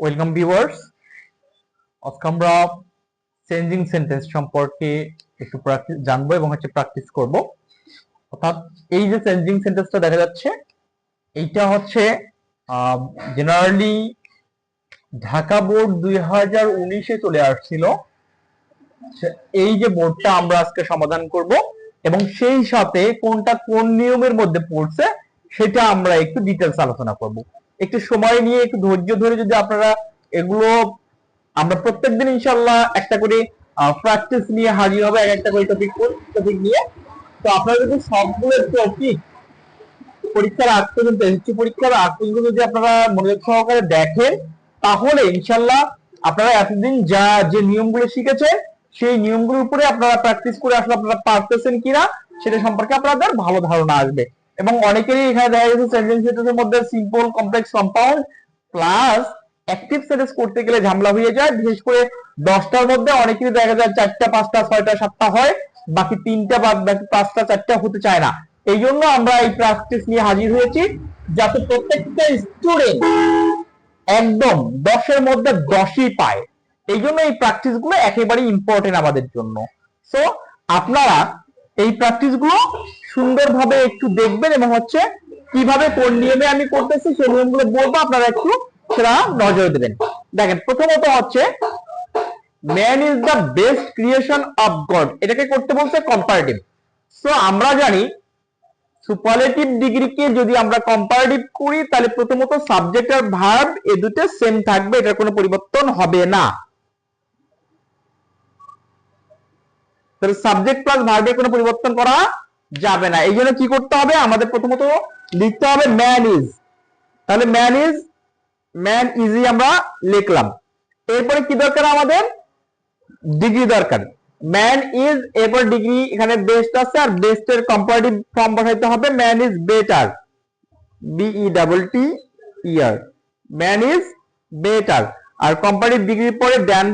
Welcome viewers, আজকে আমরা changing sentence সম্পর্কে একটু জানবো এবং প্র্যাকটিস করব। অর্থাৎ এই যে চেঞ্জিং সেন্টেন্সটা দেখা যাচ্ছে, এইটা হচ্ছে জেনারেলি ঢাকা বোর্ড 2019-এ চলে আসছিল। এই যে বোর্ডটা আমরা আজকে সমাধান করব এবং সেই সাথে কোনটা কোন নিয়মের মধ্যে পড়ছে সেটা আমরা একটু ডিটেলস আলোচনা করব। একটু সময় নিয়ে একটু ধৈর্য ধরে যদি আপনারা এগুলো, আমরা প্রত্যেকদিন ইনশাআল্লাহ একটা করে প্র্যাকটিস নিয়ে হাজির হবে, একটা করে টপিক নিয়ে। তো আপনারা যদি সবগুলো টপিক পরীক্ষার আগ পর্যন্ত, এসএসসি পরীক্ষার আগ পর্যন্ত যদি আপনারা মনোযোগ সহকারে দেখেন, তাহলে ইনশাআল্লাহ আপনারা এতদিন যে নিয়মগুলো শিখেছেন সেই নিয়মগুলোর উপরে আপনারা প্র্যাকটিস করে আসলে আপনারা পারতেছেন কিনা সেটা সম্পর্কে আপনাদের ভালো ধারণা আসবে। এবং অনেকেরই এখানে দেখা গেছে সেন্টেন্স সেন্টেন্সের মধ্যে simple, complex, compound plus active sentence করতে গেলে ঝামেলা হয়ে যায়। বিশেষ করে 10টার মধ্যে অনেকেরই দেখা যায় 4টা, 5টা, 6টা, 7টা হয়, বাকি 3টা বা বাকি 5টা, 4টা হতে চায় না। এই জন্য আমরা এই প্র্যাকটিস নিয়ে হাজির হয়েছি, যাতে প্রত্যেকটা স্টুডেন্ট একদম 10-এর মধ্যে 10ই পায়। এই জন্য এই প্র্যাকটিস গুলো একেবারে ইম্পর্টেন্ট আমাদের জন্য। সো আপনারা এই প্র্যাকটিস গুলো সুন্দরভাবে একটু দেখবেন এবং কিভাবে কোন নিয়মে আমি করতেছি সেই নিয়মগুলো বলবো, আপনারা একটু সেটা নজর দেবেন। দেখেন, প্রথমত man is the best creation of god, এটাকে করতে বলছে কম্পারেটিভ। সো আমরা জানি সুপারলেটিভ ডিগ্রিকে যদি আমরা কম্পারেটিভ করি তাহলে প্রথমত সাবজেক্ট আর ভার্ব এই দুটো সেম থাকবে, এটার কোনো পরিবর্তন হবে না। তাহলে সাবজেক্ট প্লাস ভার্বের কোনো পরিবর্তন করা যাবে না। এই জন্য কি করতে হবে, আমাদের প্রথমত লিখতে হবে ম্যান ইজ। তাহলে ম্যান ইজি আমরা লিখলাম। এরপরে কি দরকার, আমাদের ডিগ্রি দরকার। ম্যান ইজ, এরপর ডিগ্রি, এখানে বেস্ট আছে আর বেস্টের কম্পারেটিভ ফর্ম বসাইতে হবে man is better, BETTER, man is better. আর কম্পারেটিভ ডিগ্রির পরে দ্যান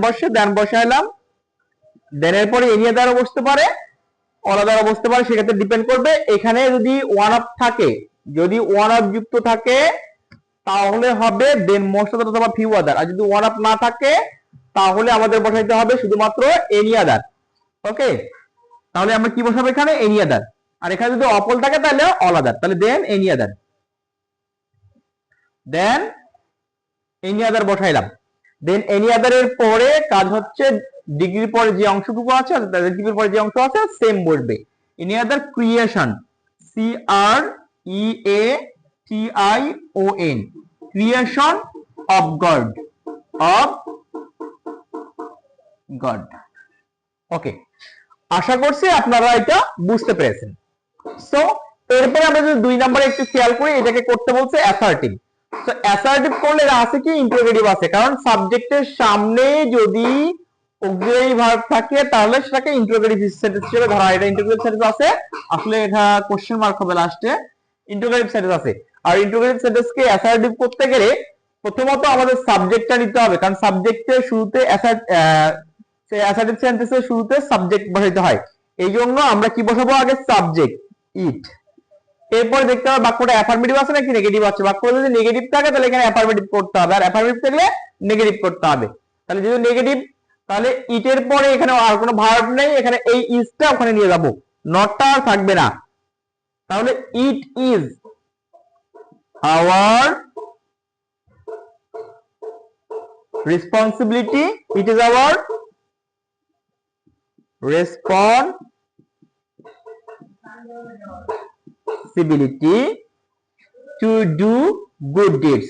বসাইলাম। দেনের পরে এনি আদারও বসতে পারে, অল আদারও বসতে পারে, সেক্ষেত্রে ডিপেন্ড করবে। এখানে যদি ওয়ান অফ থাকে, যদি ওয়ান অফ যুক্ত থাকে তাহলে হবে দেন মোস্ট আদার অথবা ফিউ আদার। আর যদি ওয়ান অফ না থাকে তাহলে আমাদের বসাইতে হবে শুধুমাত্র এনি আদার। ওকে, তাহলে আমরা কি বসাবো এখানে, এনি আদার। আর এখানে যদি অপল থাকে তাহলে অল আদার। তাহলে than any other বসাইলাম। Than any other এর পরে কাজ হচ্ছে ডিগ্রির পরে যে অংশটুকু আছে, ডিগ্রির পরে যে অংশ আছে সেম বসবে। Any other creation, CREATION, creation of God, okay, আশা করছি আপনারা এটা বুঝতে পেরেছেন। সো এরপরে আমরা যদি 2 নম্বরে একটু খেয়াল করি, এটাকে করতে বলছে অ্যাসার্টিভ। তো অ্যাসার্টিভ করলে এটা আছে কি, ইন্টারোগেটিভ আছে, কারণ সাবজেক্টের সামনে যদি অক্সিলারি ভার্ব থাকে তাহলে সেটাকে ইন্টারোগেটিভ সেন্টেন্স হিসেবে ধরা হয়। এটা ইন্টারোগেটিভ সেন্টেন্স আছে, আসলে এটা কোশ্চেন মার্ক হবে লাস্টে। ইন্টারোগেটিভ সেন্টেন্স আছে, আর ইন্টারোগেটিভ সেন্টেন্সকে অ্যাসার্টিভ করতে গেলে প্রথমত আমাদের সাবজেক্টটা নিতে হবে, কারণ সাবজেক্টের শুরুতে অ্যাসার্টিভ সেন্টেন্সের শুরুতে সাবজেক্ট বসাইতে হয়। এই জন্য আমরা কি বসাবো, আগে সাবজেক্ট ইট। এরপরে দেখতে হবে বাক্যটা অ্যাফার্মেটিভ আছে নাকি নেগেটিভ আছে। বাক্য যদি নেগেটিভ থাকে তাহলে এখানে অ্যাফার্মেটিভ করতে হবে, আর অ্যাফার্মেটিভ থাকলে নেগেটিভ করতে হবে। তাহলে যদি নেগেটিভ, তাহলে ইটের পরে এখানে আর কোনো ভার্ব নেই, এখানে এই ইজটা ওখানে নিয়ে যাব, নটটা আর থাকবে না। তাহলে it is our responsibility, it is our responsibility to do good deeds,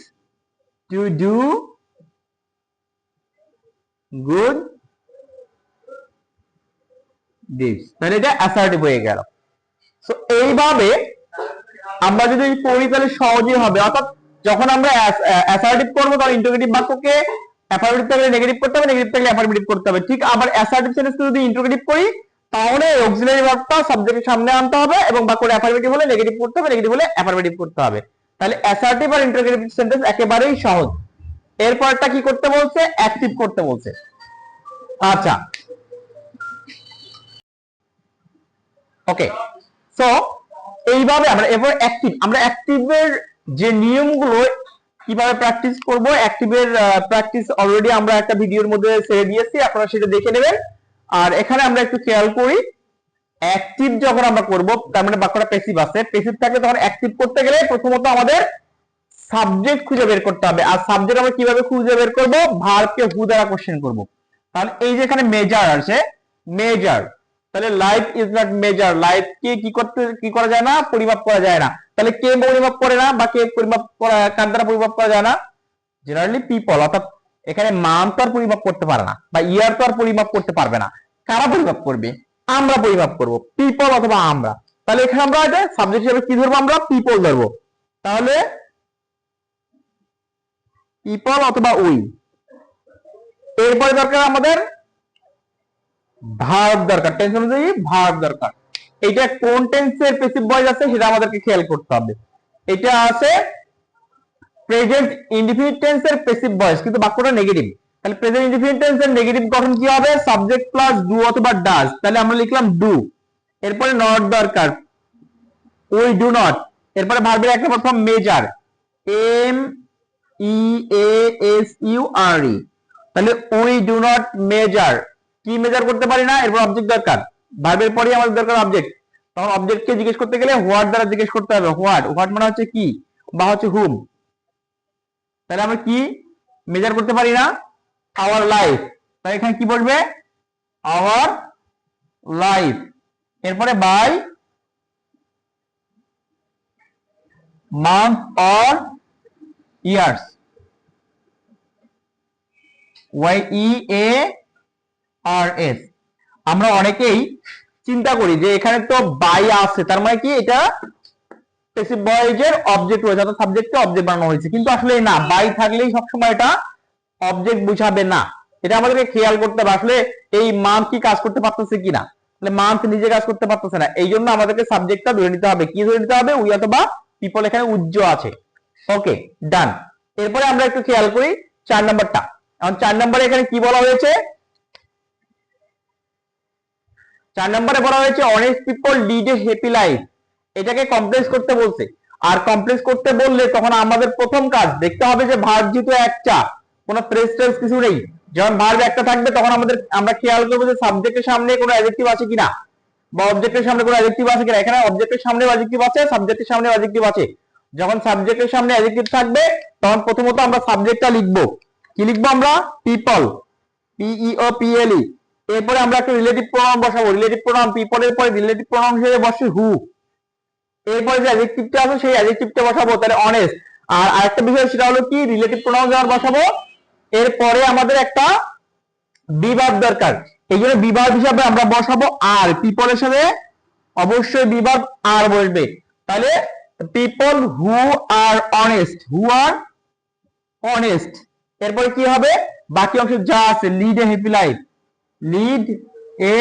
তাহলে এটা অ্যাসার্টিভ হয়ে গেল। সো এইভাবে আমরা যদি পড়ি তাহলে সহজই হবে। অর্থাৎ যখন আমরা অ্যাসার্টিভ করবো তখন ইন্টারোগেটিভ বাক্যকে অ্যাফার্মেটিভ থাকলে নেগেটিভ করতে হবে, নেগেটিভ থাকলে অ্যাফার্মেটিভ করতে হবে। ঠিক আবার অ্যাসার্টিভ সেন্টেন্সকে যদি ইন্টারোগেটিভ করি তাহলে অক্সিলারি ভার্বটা সাবজেক্টের সামনে আনতে হবে এবং বাক্যটা অ্যাফার্মেটিভ হলে নেগেটিভ করতে হবে, নেগেটিভ হলে অ্যাফার্মেটিভ করতে হবে। তাহলে অ্যাসার্টিভ আর ইন্টারোগেটিভ সেন্টেন্স একেবারেই সহজ। এরপরটা কি করতে বলছে, অ্যাক্টিভ করতে বলছে। আচ্ছা, ওকে, সো এইভাবে আমরা এরপর অ্যাক্টিভের যে নিয়মগুলো কিভাবে প্র্যাকটিস করব, অ্যাক্টিভের প্র্যাকটিস অলরেডি আমরা একটা ভিডিওর মধ্যে ছেড়ে দিয়েছি, আপনারা সেটা দেখে নেবেন। আর এখানে আমরা একটু খেয়াল করি, অ্যাক্টিভ যখন আমরা করব তার মানে বাক্যটা প্যাসিভ আছে, প্যাসিভ থাকলে তখন অ্যাক্টিভ করতে গেলে প্রথমত আমাদের সাবজেক্ট খুঁজে বের করতে হবে। আর সাবজেক্ট আমরা কিভাবে খুঁজে বের করব, ভার্বকে হু দ্বারা কোশ্চেন করব। তাহলে এই যে এখানে মেজার আছে, মেজার, তাহলে life is not measure, life কে কি করা যায় না, পরিমাপ করা যায় না। তাহলে কে পরিমাপ করে না বা কে পরিমাপ করা, কার দ্বারা পরিমাপ করা যায় না, জেনারেলি পিপল। অর্থাৎ এখানে মান তো আর পরিমাপ করতে পারে না, বা ইয়ার তো আর পরিমাপ করতে পারবে না। কারা পরিমাপ করবে, আমরা পরিমাপ করব, পিপল অথবা আমরা। তাহলে এখানে আমরা এটা সাবজেক্ট হিসেবে কি ধরবো, আমরা পিপল ধরবো। তাহলে পিপল অথবা উই। এরপরে দরকার আমাদের ভার্ব দরকার, টেন্স অনুযায়ী ভার্ব দরকার। এটা কোন টেন্সের প্যাসিভ ভয়েস আছে সেটা আমাদেরকে খেয়াল করতে হবে। এটা আছে প্রেজেন্ট ইনডিফিনিট টেন্সের প্যাসিভ ভয়েস, কিন্তু বাক্যটা নেগেটিভ। তাহলে প্রেজেন্ট ইনডিফিনিট টেন্সের নেগেটিভ গঠন কি হবে, সাবজেক্ট প্লাস ডু অথবা ডাজ। তাহলে আমরা লিখলাম ডু, এরপরে নট দরকার, উই ডু নট। এরপরে ভার্বের একটা form measure, M E A S U R E. তাহলে উই ডু নট মেজার, কি মেজার করতে পারি না। এরপর অবজেক্ট দরকার, ভার্বের পরে আমাদের দরকার অবজেক্ট। তখন অবজেক্টকে জিজ্ঞেস করতে গেলে হোয়াট দ্বারা জিজ্ঞেস করতে হবে। হোয়াট, হোয়াট মানে হচ্ছে কি বা হচ্ছে হুম। তাহলে আমরা কি মেজার করতে পারি না, আওয়ার লাইফ। তাহলে এখানে কি বলবে, আওয়ার লাইফ। এরপরে by month or years, Y E A R S. আমরা অনেকেই চিন্তা করি যে এখানে তো বাই আছে, তার মানে কি এটা প্যাসিভ ভয়েসের অবজেক্ট রয়েছে, অর্থাৎ সাবজেক্টকে অবজেক্ট বানানো হয়েছে। কিন্তু আসলে না, বাই থাকলেই সবসময় এটা অবজেক্ট বুঝাবে না। এটা আমাদেরকে খেয়াল করতে হবে আসলে এই মান্থ কি কাজ করতে পারতেছে কিনা। তাহলে মান্থ নিজে কাজ করতে পারতেছে না, এই জন্য আমাদেরকে সাবজেক্টটা ধরে নিতে হবে। কি ধরে নিতে হবে, উই অথবা পিপল। এখানে উজ্জ আছে, ওকে ডান। এরপরে আমরা একটু খেয়াল করি 4 নম্বরটা। এখন 4 নম্বরে এখানে কি বলা হয়েছে, 4 নম্বরে বলা হয়েছে honest people lead a happy life. এটাকে কমপ্লেক্স করতে বলছে। আর কমপ্লেক্স করতে বললে তখন আমাদের প্রথম কাজ দেখতে হবে যে ভার্ব যেহেতু একটা, কোনো প্রেস টেন্স কিছু নেই, যখন ভার্ব একটা থাকবে তখন আমরা খেয়াল করবো যে সাবজেক্টের সামনে কোনো অ্যাডজেক্টিভ আছে কিনা, বা অবজেক্টের সামনে কোনো অ্যাডজেক্টিভ আছে কিনা। এখানে অবজেক্টের সামনে অ্যাডজেক্টিভ আছে, সাবজেক্টের সামনে অ্যাডজেক্টিভ আছে। যখন সাবজেক্টের সামনে অ্যাডজেক্টিভ থাকবে তখন প্রথমত আমরা সাবজেক্টটা লিখবো। কি লিখবো আমরা, পিপল, পিইও পিএলই। এরপরে আমরা একটা রিলেটিভ প্রোনাউন বসাবো, রিলেটিভ প্রোনাউন পিপলের পরে রিলেটিভ প্রোনাউন হিসেবে বসে হু। এরপরে যে অ্যাডজেক্টিভটা আছে সেই অ্যাডজেক্টিভটা বসাবো, তাহলে অনেস্ট। আর আরেকটা বিষয় সেটা হলো কি, রিলেটিভ প্রোনাউন যখন বসাবো এরপরে আমাদের একটা বিভার্ব দরকার। এই জন্য বিভার্ব হিসাবে আমরা বসাবো আর, পিপলের সাথে অবশ্যই বিভার্ব আর বসবে। তাহলে people who R honest, who R honest. এরপরে কি হবে, বাকি অংশ যা আছে, lead a happy life, lead a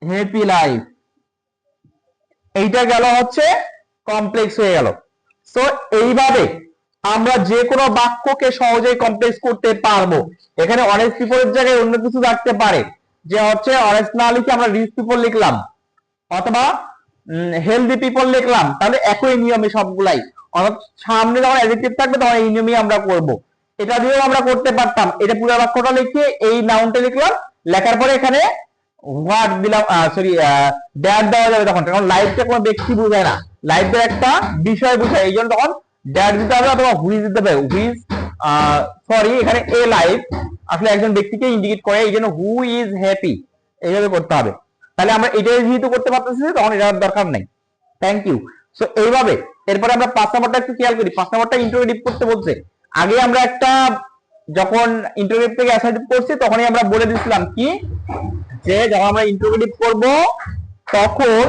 happy life. এইটা গেল হচ্ছে কমপ্লেক্স হয়ে গেল। সো এইভাবে আমরা যে কোনো বাক্যকে সহজেই কমপ্লেক্স করতে পারবো। এখানে অনেস্ট পিপলের জায়গায় অন্য কিছু থাকতে পারে, যে হচ্ছে অনেস্ট না লিখে আমরা রিচ পিপল লিখলাম অথবা হেলদি পিপল লিখলাম, তাহলে একই নিয়মে সবগুলাই। অর্থাৎ সামনে যখন অ্যাডজেক্টিভ থাকবে তখন এই নিয়মে আমরা করব। এটা দিয়েও আমরা করতে পারতাম। এটা পুরো বাক্যটা লিখে এই নাউনটা লিখলাম, লেখার পরে এখানে হোয়াট দিলাম, সরি দ্যাট দেওয়া যাবে তখন, কারণ লাইফটা কোনো ব্যক্তি বোঝায় না, লাইফের একটা বিষয় বোঝায়। এই জন্য তখন দ্যাট দিতে হবে অথবা হুইজ দিতে হবে। হুইজ, সরি এখানে এ লাইফ আসলে একজন ব্যক্তিকে ইন্ডিকেট করে, এই জন্য হু ইজ হ্যাপি এইভাবে করতে হবে। তাহলে আমরা এটাই যেহেতু করতে পারতেছি তখন এটার দরকার নেই। Thank you. সো এইভাবে এরপরে আমরা 5 নম্বরটা একটু খেয়াল করি। 5 নম্বরটা ইন্টারোগেটিভ করতে বলছে। আগে আমরা একটা যখন ইন্টারোগেটিভ থেকে অ্যাসার্টিভ করছি তখনই আমরা বলে দিয়েছিলাম কি, যে যখন আমরা ইন্টারোগেটিভ করব তখন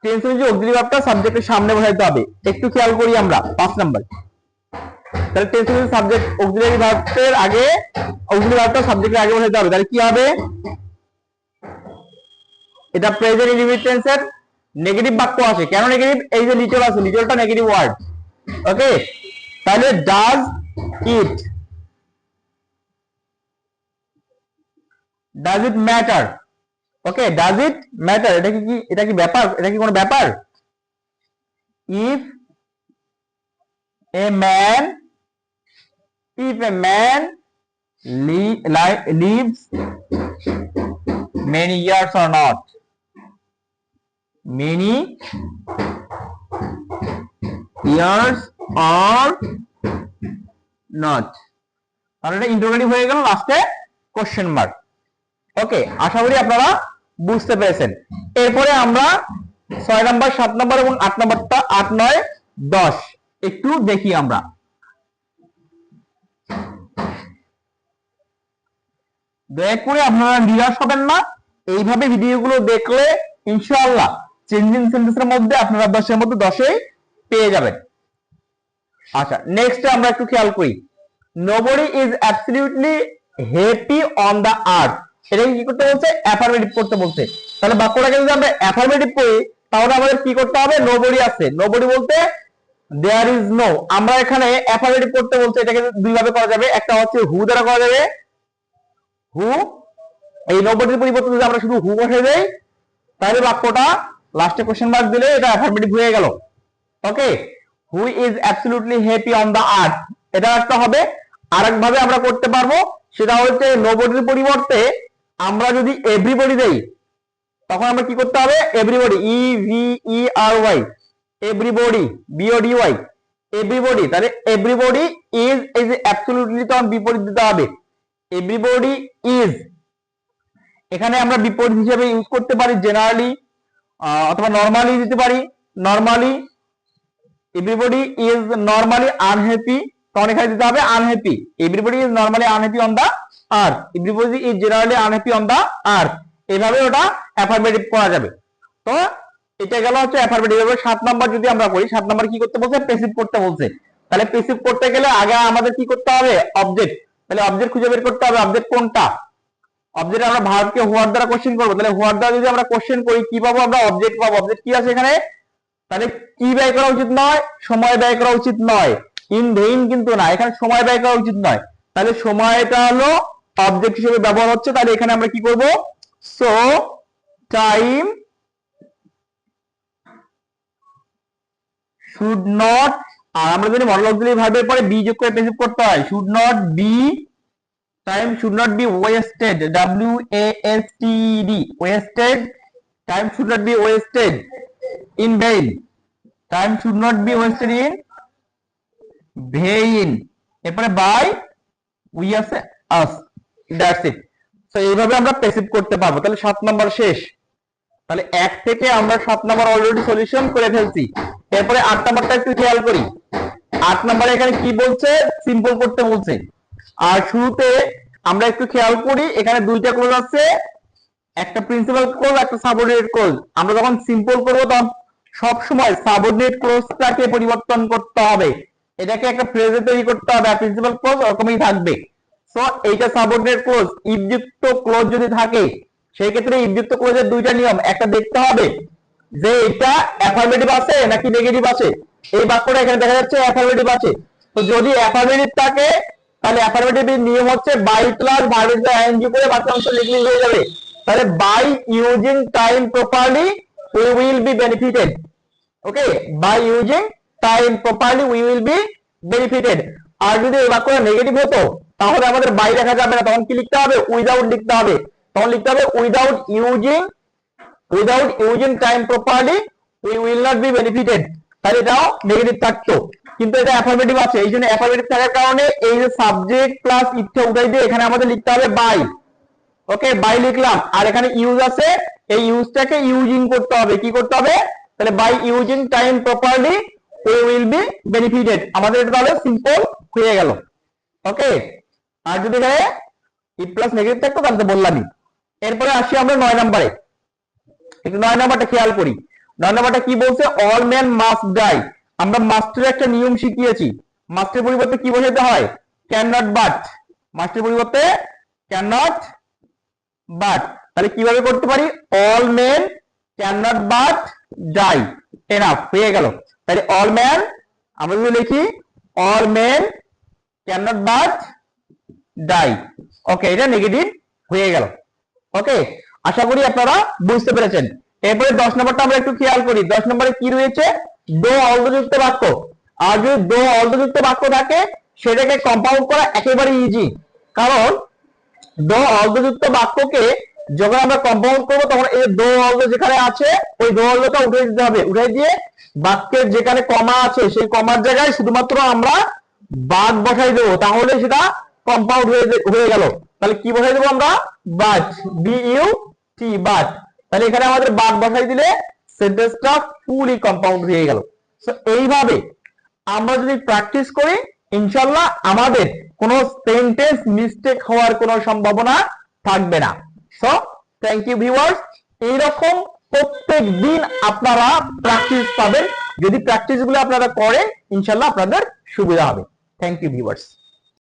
টেন্স অনুযায়ী অক্সিলারি ভার্বটা সাবজেক্টের সামনে বসাইতে হবে। একটু খেয়াল করি আমরা 5 নাম্বার। তাহলে টেন্স অনুযায়ী সাবজেক্ট অক্সিলারি ভার্বের আগে, অক্সিলারি ভার্বটা সাবজেক্টের আগে বসাইতে হবে। তাহলে কি হবে, এটা প্রেজেন্ট ইনডিফিনিট টেন্সের নেগেটিভ বাক্য আছে। কেন নেগেটিভ, এই যে লিটল আছে, লিটলটা নেগেটিভ ওয়ার্ড। ওকে, তাহলে does it, does it matter. Okay, does it matter, এটা কি ব্যাপার, এটা কি কোনো ব্যাপার। if a man lives many years or not, many years or not, তাহলে এটা ইন্টারোগেটিভ হয়ে গেল, লাস্টে কোশ্চেন মার্ক। ওকে, আশা করি আপনারা বুঝতে পেরেছেন। এরপরে আমরা 6 নাম্বার, 7 নাম্বার এবং 8 নাম্বারটা 8, 9, 10 একটু দেখি আমরা। দয়া করে আপনারা নিরাশ হবেন না, এইভাবে ভিডিওগুলো দেখলে ইনশাআল্লাহ চেঞ্জিং সেন্টেন্সের মধ্যে আপনারা 10 এর মধ্যে 10 পেয়ে যাবেন। আচ্ছা, নেক্সট আমরা একটু খেয়াল করি, nobody is absolutely happy on the earth, এটা কি করতে বলছে? অ্যাফার্মেটিভ করতে বলছে। তাহলে বাক্যটাকে যদি আমরা অ্যাফার্মেটিভ করি তাহলে আমাদের কি করতে হবে? nobody আছে, nobody বলতে there is no, আমরা এখানে অ্যাফার্মেটিভ করতে বলছে, এটাকে দুই ভাবে করা যাবে। একটা হচ্ছে হু দ্বারা করা যাবে, হু, এই নোবডির পরিবর্তে যদি আমরা শুধু হু বসে দেই তাহলে বাক্যটা লাস্টে কোশ্চেন মার্ক দিলে এটা অ্যাফার্মেটিভ হয়ে গেল। Okay, who is absolutely happy on the earth, এটা একটা হবে। আরেক ভাবে আমরা করতে পারবো, সেটা হচ্ছে নোবডির পরিবর্তে আমরা যদি এভরিবডি দেই তখন আমরা কি করতে হবে? Everybody, E V E R Y, everybody, B O D Y, everybody. তাহলে এভরিবডি ইজ অ্যাবসলিউটলি তখন বিপরীত দিতে হবে, এভরিবডি ইজ। এখানে আমরা বিপরীত হিসেবে ইউজ করতে পারি জেনারেলি অথবা নরমালি দিতে পারি। Normally, everybody is normally unhappy, তখন এখানে দিতে হবে unhappy, everybody is normally unhappy on the earth, everybody is generally unhappy on the earth. এইভাবে ওটা অ্যাফার্মেটিভ করা যাবে। তো এটা গেল হচ্ছে অ্যাফার্মেটিভ। এবার 7 নাম্বার যদি আমরা করি, 7 নাম্বার কি করতে বলছে? প্যাসিভ করতে বলছে। তাহলে প্যাসিভ করতে গেলে আগে আমাদের কি করতে হবে? অবজেক্ট। তাহলে অবজেক্ট খুঁজে বের করতে হবে, অবজেক্ট কোনটা? অবজেক্ট আমরা ভার্বকে হোয়াট দ্বারা কোশ্চেন করব। তাহলে হোয়াট দ্বারা যদি আমরা কোশ্চেন করি কি পাবো? আমরা অবজেক্ট পাবো। অবজেক্ট কি আছে এখানে? তাহলে কি ব্যয় করা উচিত নয়? সময় ব্যয় করা উচিত নয়। ইন ভেইন কিন্তু না, এখানে সময় ব্যয় করা উচিত নয়। তাহলে সময়টা হলো অবজেক্ট হিসেবে ব্যবহার হচ্ছে। তাহলে এখানে আমরা কি করব? সো টাইম শুড নট, আর আমরা যদি মডেল অক্সিলারি ভার্বের পরে বি যোগ করে প্যাসিভ করতে হয়, should not be, time should not be wasted, W A S T D, wasted, time should not be wasted in vain, time should not be wasted in vain. এরপরে by we আছে us, that's it. তো এইভাবে আমরা passive করতে পারবো। তাহলে 7 number শেষ। তাহলে 1 থেকে আমরা 7 নাম্বার অলরেডি সলিউশন করে ফেলছি। এরপরে 8 নাম্বারটা একটু খেয়াল করি। 8 নাম্বারে এখানে কি বলছে? সিম্পল করতে বলছে। আর শুরুতে আমরা একটু খেয়াল করি, এখানে দুইটা ক্লোজ আছে, একটা প্রিন্সিপাল ক্লোজ, একটা সাবঅর্ডিনেট ক্লোজ। আমরা যখন সিম্পল করব তখন সব সময় সাবঅর্ডিনেট ক্লোজটাকে পরিবর্তন করতে হবে, এটাকে একটা ফ্রেজে তৈরি করতে হবে, আর প্রিন্সিপাল ক্লোজ ওরকমই থাকবে। সো এইটা সাবঅর্ডিনেট ক্লোজ। ইফ যুক্ত ক্লোজ যদি থাকে সেই ক্ষেত্রে ইফ যুক্ত ক্লোজের দুইটা নিয়ম, একটা দেখতে হবে যে এটা অ্যাফার্মেটিভ আছে নাকি নেগেটিভ আছে। এই বাক্যটা এখানে দেখা যাচ্ছে অ্যাফার্মেটিভ আছে। তো যদি অ্যাফার্মেটিভ থাকে তাহলে অ্যাফার্মেটিভ নিয়ম হচ্ছে বাই প্লাস ভার্বের আইএনজি করে বাক্যাংশ লিখলে হয়ে যাবে। তাহলে by using time properly we will be benefited. Okay, by using time properly we will be benefited. আর যদি এই বাক্যটা নেগেটিভ হতো তাহলে আমাদের বাই লেখা যাবে না, তখন কি লিখতে হবে? উইদাউট লিখতে হবে। তখন লিখতে হবে without using time properly we will not be benefited. তাহলে এটাও নেগেটিভ থাকতো, কিন্তু এটা অ্যাফার্মেটিভ আছে। এই জন্য অ্যাফার্মেটিভ থাকার কারণে এই যে সাবজেক্ট প্লাস ইফটা উঠাই দিয়ে এখানে আমাদের লিখতে হবে বাই। ওকে, বাই লিখলাম। আর এখানে ইউজ আছে, এই ইউজটাকে ইউজিং করতে হবে। কি করতে হবে? তাহলে by using time properly we will be benefited. আমাদের এটা তাহলে সিম্পল হয়ে গেল। ওকে, আর যদি এখানে ই প্লাস নেগেটিভ থাকতো তাহলে তো বললামই। এরপরে আসি আমরা 9 নম্বরে। একটু 9 নম্বরটা খেয়াল করি। 9 নম্বরটা কি বলছে? All men must die. আমরা মাস্টের একটা নিয়ম শিখিয়েছি, মাস্টের পরিবর্তে কি বোঝাতে হয়? Can not but. মাস্টের পরিবর্তে ক্যান নট বাট। তাহলে কিভাবে করতে পারি? All men can not but die, enough, হয়ে গেল। তাহলে অল ম্যান আমরা যদি লিখি all men can not but die. Okay, এটা নেগেটিভ হয়ে গেল। ওকে, আশা করি আপনারা বুঝতে পেরেছেন। এরপরে 10 নম্বরটা আমরা একটু খেয়াল করি। 10 নম্বরে কি রয়েছে? দো অলযুক্ত বাক্য। আর যদি দো অলযুক্ত বাক্য থাকে সেটাকে কম্পাউন্ড করা একেবারে ইজি, কারণ দো অলযুক্ত বাক্যকে যখন আমরা কম্পাউন্ড করবো তখন এই দো অলদ যেখানে আছে ওই দো অলদটা উঠে দিতে হবে। উঠে দিয়ে বাক্যের যেখানে কমা আছে সেই কমার জায়গায় শুধুমাত্র আমরা বাট বসাই দেবো, তাহলে সেটা কম্পাউন্ড হয়ে গেল। তাহলে কি বসাই দেবো আমরা? But, BUT, but. তাহলে এখানে আমাদের বাট বসাই দিলে সেন্টেন্সটা ফুলি কম্পাউন্ড হয়ে গেল। সো এইভাবে আমরা যদি প্র্যাকটিস করি ইনশাআল্লাহ আমাদের কোনো সেন্টেন্স মিস্টেক হওয়ার কোনো সম্ভাবনা থাকবে না। So thank you viewers. এইরকম প্রত্যেক দিন আপনারা প্র্যাকটিস পাবেন। যদি প্র্যাকটিস গুলো আপনারা করেন ইনশাআল্লাহ আপনাদের সুবিধা হবে। Thank you viewers.